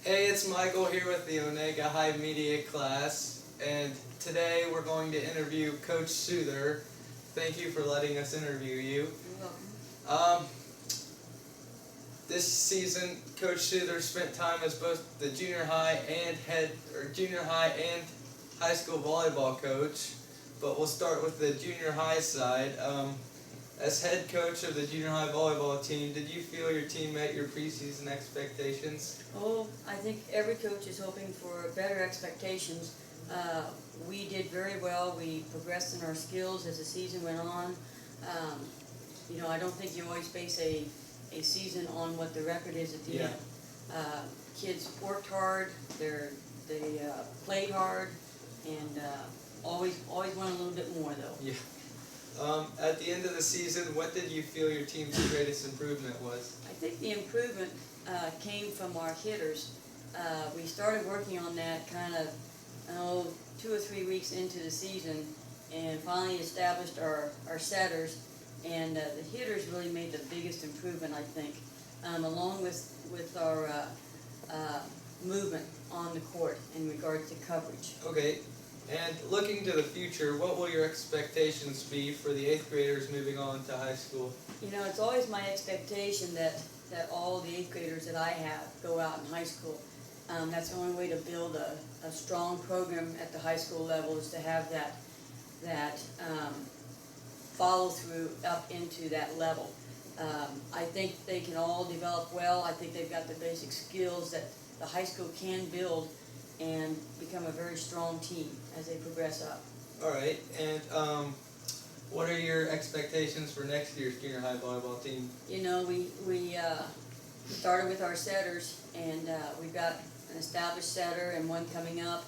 Hey, it's Michael here with the Onaga High Media class, and today we're going to interview Coach Suther. Thank you for letting us interview you. You're welcome. This season, Coach Suther spent time as both the junior high and high school volleyball coach. But we'll start with the junior high side. As head coach of the junior high volleyball team, did you feel your team met your preseason expectations? Oh, I think every coach is hoping for better expectations. We did very well. We progressed in our skills as the season went on. I don't think you always base a season on what the record is at the end. Kids worked hard. They played hard, and always want a little bit more though. Yeah. At the end of the season, what did you feel your team's greatest improvement was? I think the improvement came from our hitters. We started working on that kind of 2 or 3 weeks into the season, and finally established our setters, and the hitters really made the biggest improvement, I think, along with our movement on the court in regards to coverage. Okay. And looking to the future, what will your expectations be for the 8th graders moving on to high school? It's always my expectation that all the 8th graders that I have go out in high school. That's the only way to build a strong program at the high school level, is to have that follow through up into that level. I think they can all develop well. I think they've got the basic skills that the high school can build and become a very strong team as they progress up. All right, and what are your expectations for next year's junior high volleyball team? We started with our setters, and we've got an established setter and one coming up,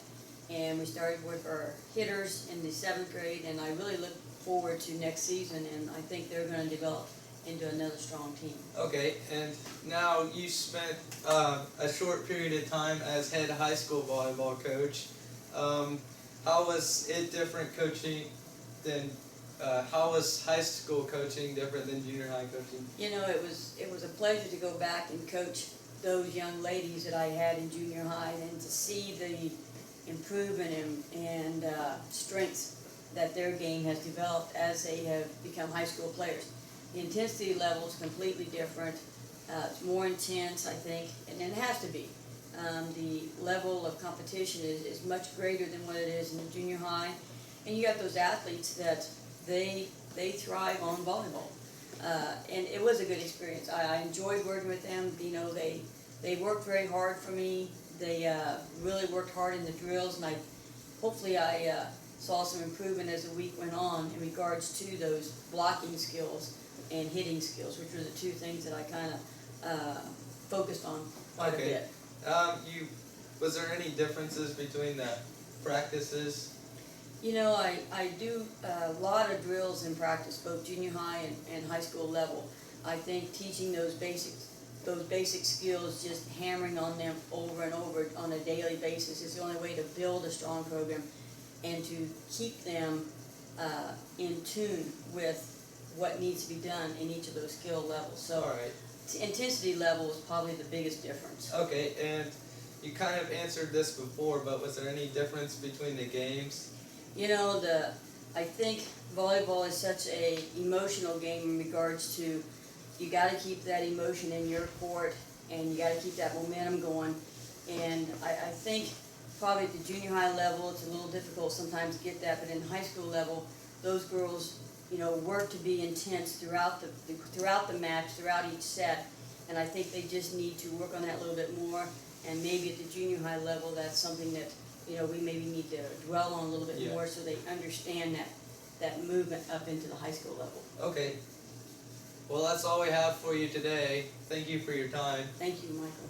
and we started with our hitters in the 7th grade, and I really look forward to next season, and I think they're going to develop into another strong team. Okay, and now you spent a short period of time as head high school volleyball coach. How was it different coaching than, how was high school coaching different than junior high coaching? It was a pleasure to go back and coach those young ladies that I had in junior high, and to see the improvement and strengths that their game has developed as they have become high school players. The intensity level is completely different. It's more intense, I think, and it has to be. The level of competition is much greater than what it is in the junior high. And you got those athletes that they thrive on volleyball. And it was a good experience. I enjoyed working with them. They worked very hard for me. They really worked hard in the drills, and hopefully I saw some improvement as the week went on in regards to those blocking skills and hitting skills, which were the two things that I kind of focused on quite a bit. Was there any differences between the practices? I do a lot of drills in practice, both junior high and high school level. I think teaching those basic skills, just hammering on them over and over on a daily basis, is the only way to build a strong program and to keep them in tune with what needs to be done in each of those skill levels. So, all right. Intensity level is probably the biggest difference. Okay, and you kind of answered this before, but was there any difference between the games? I think volleyball is such a emotional game in regards to, you got to keep that emotion in your court, and you got to keep that momentum going. And I think probably at the junior high level it's a little difficult sometimes to get that, but in high school level, those girls work to be intense throughout the match, throughout each set, and I think they just need to work on that a little bit more. And maybe at the junior high level, that's something that we maybe need to dwell on a little bit more, so they understand that movement up into the high school level. Okay. Well, that's all we have for you today. Thank you for your time. Thank you, Michael.